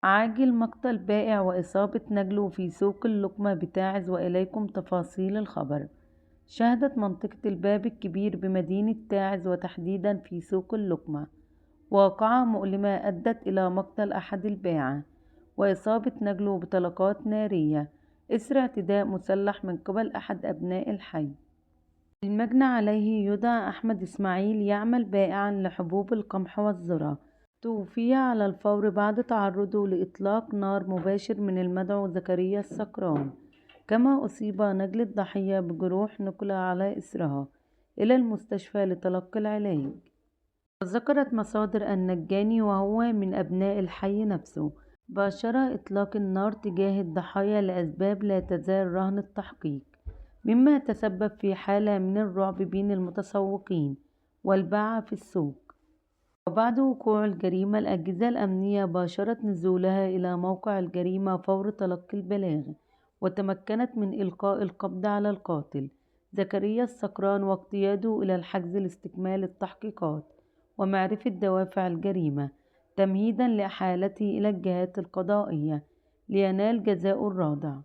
عاجل مقتل بائع وإصابة نجله في سوق اللقمة بتاعز، وإليكم تفاصيل الخبر. شهدت منطقة الباب الكبير بمدينة تعز وتحديدا في سوق اللقمة واقعة مؤلمة أدت إلى مقتل أحد الباعة وإصابة نجله بطلقات نارية إثر اعتداء مسلح من قبل أحد أبناء الحي. المجني عليه يدعى أحمد إسماعيل، يعمل بائعا لحبوب القمح والذرة. توفي على الفور بعد تعرضه لإطلاق نار مباشر من المدعو زكريا السكران. كما أصيب نجل الضحية بجروح نقل على إثرها إلى المستشفى لتلقي العلاج. وذكرت مصادر أن الجاني، وهو من أبناء الحي نفسه، باشر إطلاق النار تجاه الضحايا لأسباب لا تزال رهن التحقيق، مما تسبب في حالة من الرعب بين المتسوقين والباعة في السوق. وبعد وقوع الجريمة، الأجهزة الأمنية باشرت نزولها إلى موقع الجريمة فور تلقي البلاغ، وتمكنت من إلقاء القبض على القاتل زكريا السكران واقتياده إلى الحجز لاستكمال التحقيقات ومعرفة دوافع الجريمة، تمهيدا لإحالته إلى الجهات القضائية لينال جزاء الرادع.